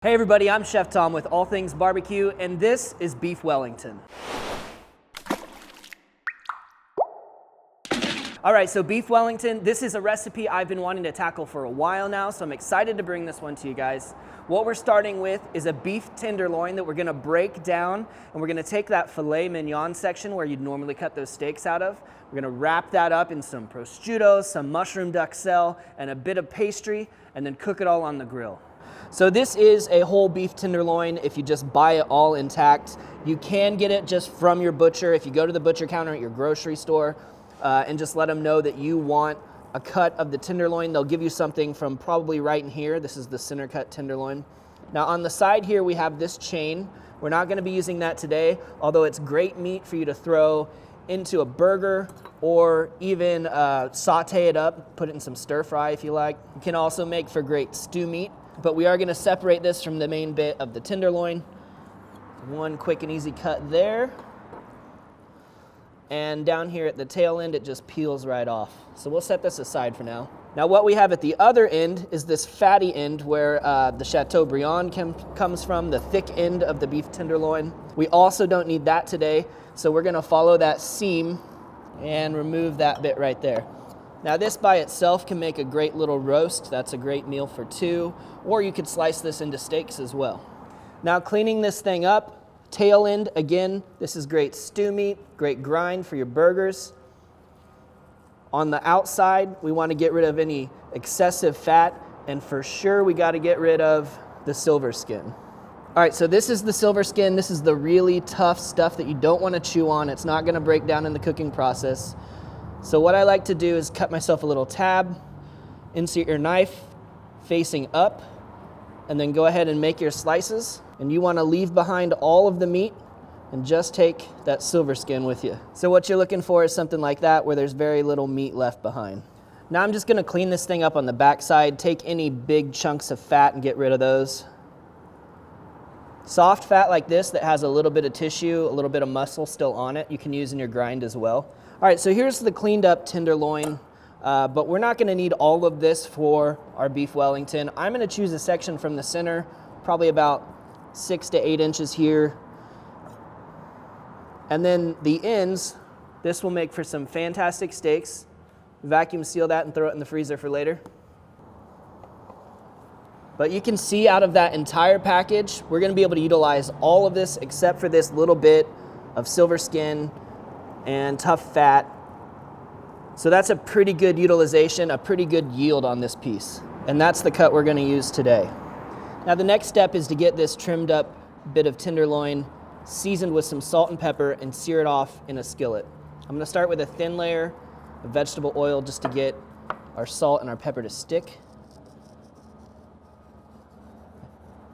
Hey everybody, I'm Chef Tom with All Things Barbecue, and this is Beef Wellington. All right, so Beef Wellington, this is a recipe I've been wanting to tackle for a while now, so I'm excited to bring this one to you guys. What we're starting with is a beef tenderloin that we're gonna break down, and we're gonna take that filet mignon section where you'd normally cut those steaks out of. We're gonna wrap that up in some prosciutto, some mushroom duxelle, and a bit of pastry, and then cook it all on the grill. So this is a whole beef tenderloin if you just buy it all intact. You can get it just from your butcher if you go to the butcher counter at your grocery store and just let them know that you want a cut of the tenderloin. They'll give you something from probably right in here. This is the center cut tenderloin. Now on the side here we have this chain. We're not gonna be using that today, although it's great meat for you to throw into a burger or even saute it up, put it in some stir fry if you like. You can also make for great stew meat. But we are going to separate this from the main bit of the tenderloin. One quick and easy cut there. And down here at the tail end, it just peels right off. So we'll set this aside for now. Now what we have at the other end is this fatty end where the Chateaubriand comes from, the thick end of the beef tenderloin. We also don't need that today, so we're going to follow that seam and remove that bit right there. Now this by itself can make a great little roast. That's a great meal for two, or you could slice this into steaks as well. Now cleaning this thing up, tail end, again, this is great stew meat, great grind for your burgers. On the outside, we want to get rid of any excessive fat, and for sure we got to get rid of the silver skin. All right, so this is the silver skin. This is the really tough stuff that you don't want to chew on. It's not going to break down in the cooking process. So what I like to do is cut myself a little tab, insert your knife facing up, and then go ahead and make your slices. And you want to leave behind all of the meat and just take that silver skin with you. So what you're looking for is something like that where there's very little meat left behind. Now I'm just going to clean this thing up on the backside, take any big chunks of fat and get rid of those. Soft fat like this that has a little bit of tissue, a little bit of muscle still on it, you can use in your grind as well. All right, so here's the cleaned up tenderloin, but we're not gonna need all of this for our beef Wellington. I'm gonna choose a section from the center, probably about 6 to 8 inches here. And then the ends, this will make for some fantastic steaks. Vacuum seal that and throw it in the freezer for later. But you can see out of that entire package, we're gonna be able to utilize all of this except for this little bit of silver skin and tough fat. So that's a pretty good utilization, a pretty good yield on this piece. And that's the cut we're gonna use today. Now the next step is to get this trimmed up bit of tenderloin seasoned with some salt and pepper and sear it off in a skillet. I'm gonna start with a thin layer of vegetable oil just to get our salt and our pepper to stick.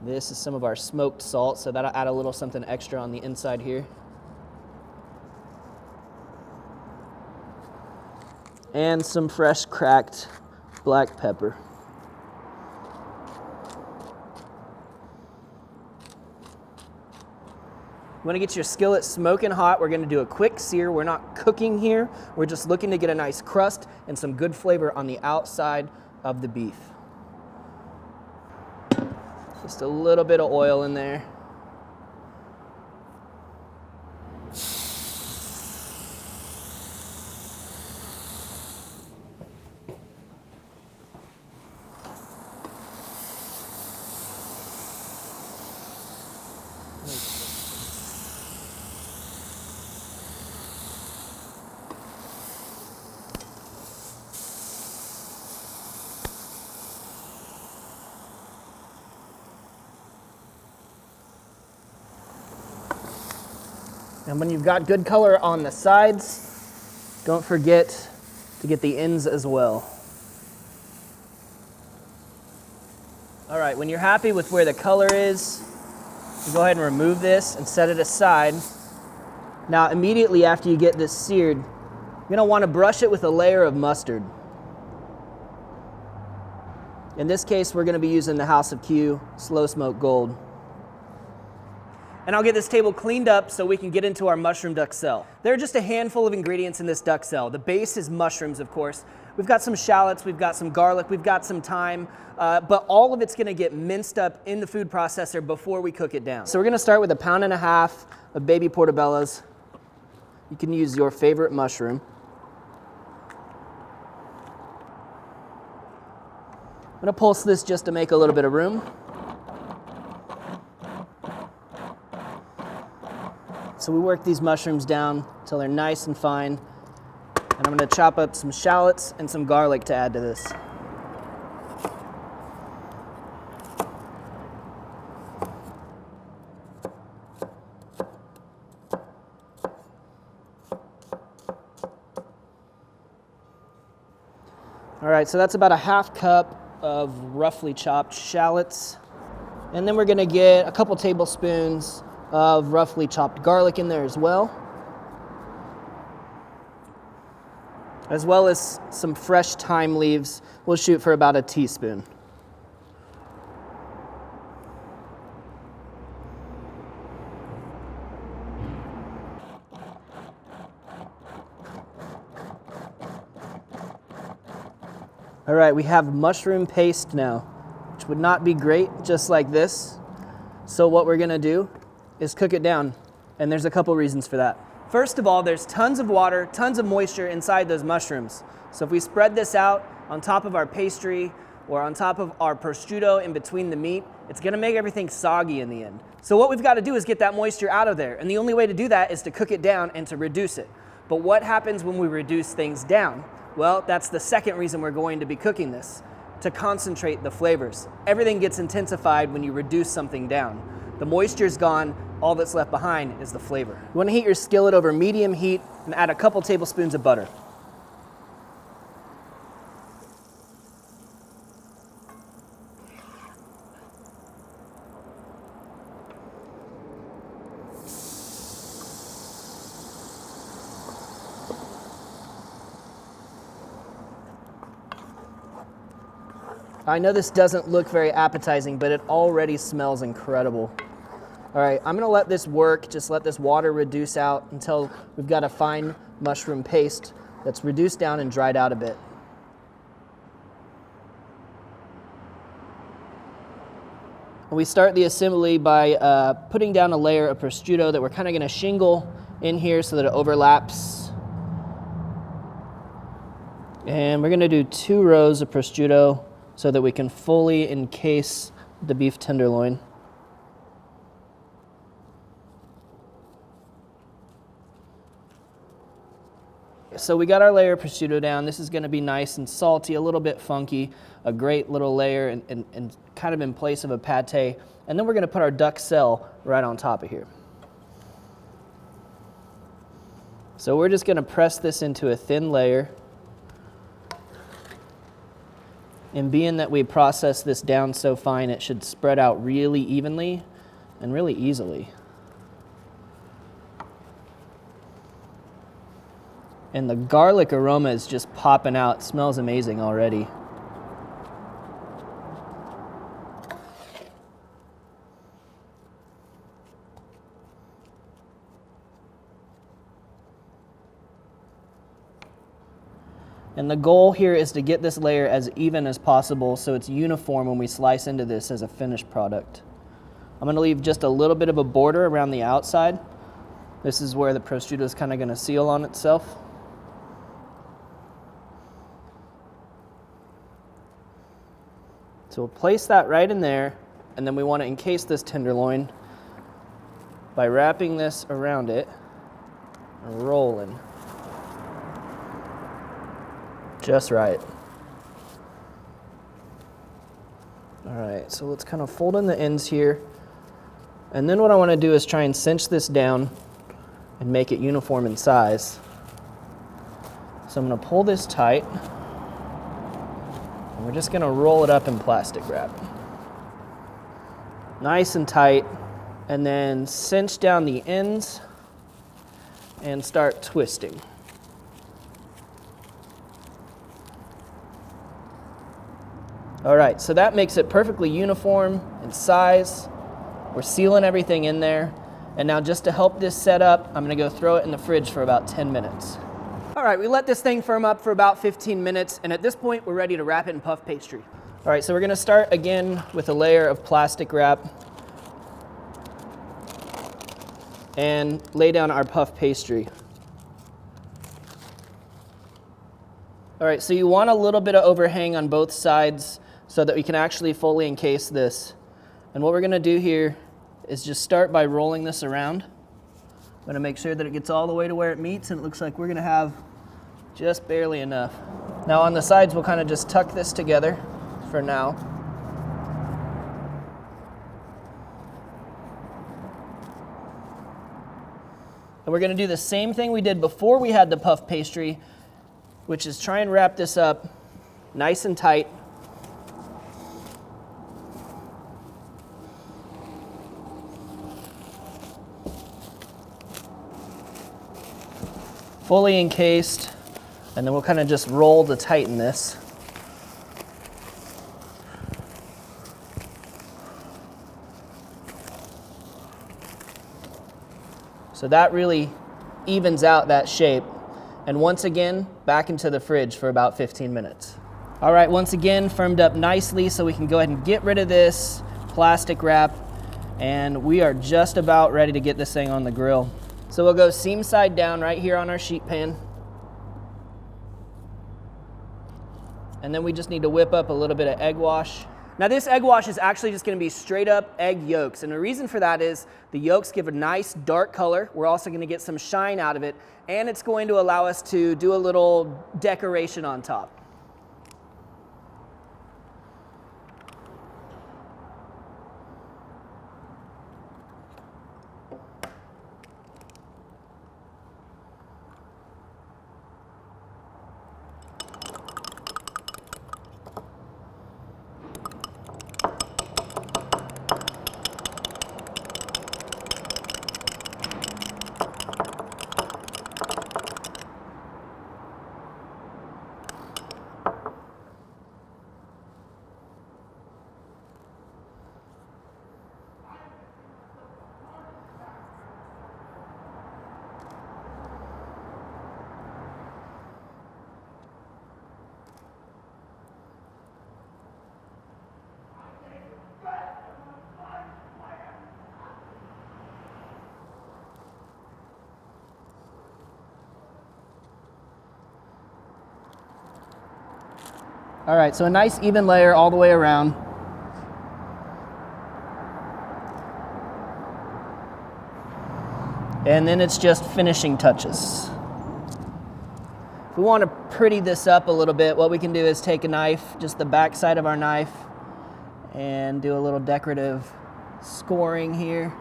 This is some of our smoked salt, so that'll add a little something extra on the inside here. And some fresh cracked black pepper. You want to get your skillet smoking hot. We're going to do a quick sear. We're not cooking here. We're just looking to get a nice crust and some good flavor on the outside of the beef. Just a little bit of oil in there. And when you've got good color on the sides, don't forget to get the ends as well. All right, when you're happy with where the color is, you go ahead and remove this and set it aside. Now, immediately after you get this seared, you're gonna wanna brush it with a layer of mustard. In this case, we're gonna be using the House of Q Slow Smoke Gold. and I'll get this table cleaned up so we can get into our mushroom duxelle. There are just a handful of ingredients in this duxelle. The base is mushrooms, of course. We've got some shallots, we've got some garlic, we've got some thyme, but all of it's gonna get minced up in the food processor before we cook it down. So we're gonna start with 1.5 pounds of baby portobellos. You can use your favorite mushroom. I'm gonna pulse this just to make a little bit of room. So we work these mushrooms down until they're nice and fine. And I'm gonna chop up some shallots and some garlic to add to this. All right, so that's about a 1/2 cup of roughly chopped shallots. And then we're gonna get a couple tablespoons of roughly chopped garlic in there as well as some fresh thyme leaves. We'll shoot for about a teaspoon. All right, we have mushroom paste now, which would not be great just like this. So what we're gonna do is cook it down, and there's a couple reasons for that. First of all, there's tons of water, tons of moisture inside those mushrooms. So if we spread this out on top of our pastry or on top of our prosciutto in between the meat, it's gonna make everything soggy in the end. So what we've gotta do is get that moisture out of there, and the only way to do that is to cook it down and to reduce it. But what happens when we reduce things down? Well, that's the second reason we're going to be cooking this, to concentrate the flavors. Everything gets intensified when you reduce something down. The moisture's gone, all that's left behind is the flavor. You wanna heat your skillet over medium heat and add a couple tablespoons of butter. I know this doesn't look very appetizing, but it already smells incredible. All right, I'm gonna let this work, just let this water reduce out until we've got a fine mushroom paste that's reduced down and dried out a bit. We start the assembly by putting down a layer of prosciutto that we're kind of gonna shingle in here so that it overlaps. And we're gonna do 2 rows of prosciutto so that we can fully encase the beef tenderloin. So we got our layer of prosciutto down. This is gonna be nice and salty, a little bit funky, a great little layer and kind of in place of a pate. And then we're gonna put our duxelle right on top of here. So we're just gonna press this into a thin layer. And being that we process this down so fine, it should spread out really evenly and really easily. And the garlic aroma is just popping out. It smells amazing already. And the goal here is to get this layer as even as possible so it's uniform when we slice into this as a finished product. I'm gonna leave just a little bit of a border around the outside. This is where the prosciutto is kind of gonna seal on itself. So we'll place that right in there, and then we want to encase this tenderloin by wrapping this around it and rolling. Just right. All right, so let's kind of fold in the ends here. And then what I want to do is try and cinch this down and make it uniform in size. So I'm going to pull this tight. And we're just going to roll it up in plastic wrap. Nice and tight. And then cinch down the ends and start twisting. All right, so that makes it perfectly uniform in size. We're sealing everything in there. And now just to help this set up, I'm gonna go throw it in the fridge for about 10 minutes. All right, we let this thing firm up for about 15 minutes, and at this point, we're ready to wrap it in puff pastry. All right, so we're gonna start again with a layer of plastic wrap and lay down our puff pastry. All right, so you want a little bit of overhang on both sides so that we can actually fully encase this. And what we're gonna do here is just start by rolling this around. I'm gonna make sure that it gets all the way to where it meets, and it looks like we're gonna have just barely enough. Now on the sides, we'll kind of just tuck this together for now. And we're gonna do the same thing we did before we had the puff pastry, which is try and wrap this up nice and tight. Fully encased, and then we'll kind of just roll to tighten this. So that really evens out that shape. And once again, back into the fridge for about 15 minutes. All right, once again, firmed up nicely, so we can go ahead and get rid of this plastic wrap, and we are just about ready to get this thing on the grill. So we'll go seam side down right here on our sheet pan. And then we just need to whip up a little bit of egg wash. Now this egg wash is actually just gonna be straight up egg yolks. And the reason for that is the yolks give a nice dark color. We're also gonna get some shine out of it. And it's going to allow us to do a little decoration on top. All right, so a nice even layer all the way around. And then it's just finishing touches. If we want to pretty this up a little bit, what we can do is take a knife, just the back side of our knife, and do a little decorative scoring here.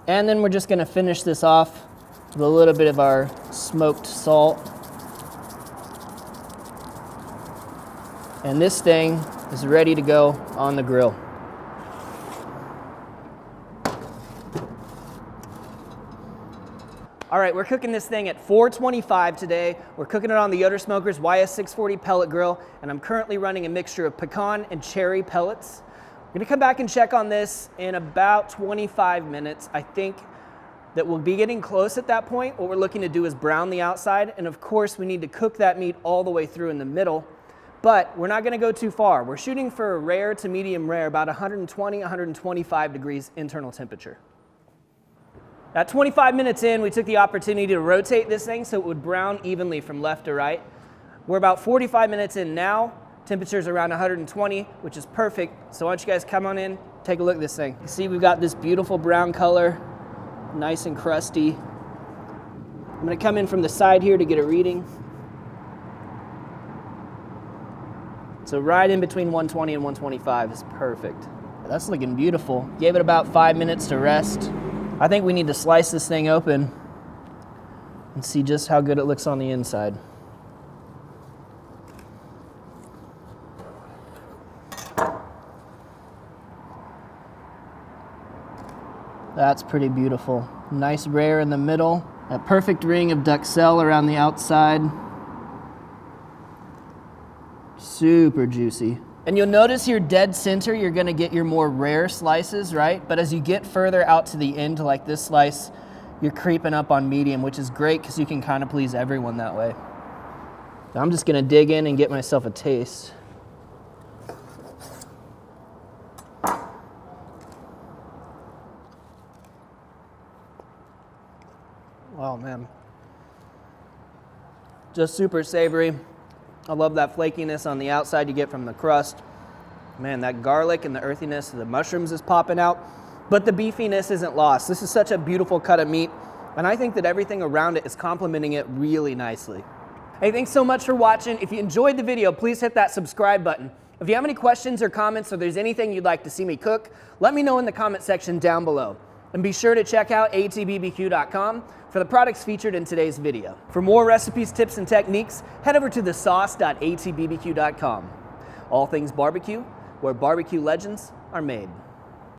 And then we're just gonna finish this off with a little bit of our smoked salt. And this thing is ready to go on the grill. All right, we're cooking this thing at 425 today. We're cooking it on the Yoder Smokers YS640 pellet grill, and I'm currently running a mixture of pecan and cherry pellets. We're gonna come back and check on this in about 25 minutes. I think that we'll be getting close at that point. What we're looking to do is brown the outside, and of course we need to cook that meat all the way through in the middle, but we're not gonna go too far. We're shooting for a rare to medium rare, about 120, 125 degrees internal temperature. At 25 minutes in, we took the opportunity to rotate this thing so it would brown evenly from left to right. We're about 45 minutes in now. Temperature's around 120, which is perfect. So why don't you guys come on in, take a look at this thing. You see we've got this beautiful brown color, nice and crusty. I'm gonna come in from the side here to get a reading. So right in between 120 and 125 is perfect. That's looking beautiful. Gave it about 5 minutes to rest. I think we need to slice this thing open and see just how good it looks on the inside. That's pretty beautiful. Nice rare in the middle. A perfect ring of duxelle around the outside. Super juicy. And you'll notice here dead center, you're gonna get your more rare slices, right? But as you get further out to the end, like this slice, you're creeping up on medium, which is great because you can kind of please everyone that way. So I'm just gonna dig in and get myself a taste. Oh man, just super savory. I love that flakiness on the outside you get from the crust. Man, that garlic and the earthiness of the mushrooms is popping out, but the beefiness isn't lost. This is such a beautiful cut of meat, and I think that everything around it is complementing it really nicely. Hey, thanks so much for watching. If you enjoyed the video, please hit that subscribe button. If you have any questions or comments, or there's anything you'd like to see me cook, let me know in the comment section down below. And be sure to check out atbbq.com for the products featured in today's video. For more recipes, tips, and techniques, head over to thesauce.atbbq.com. All things barbecue, where barbecue legends are made.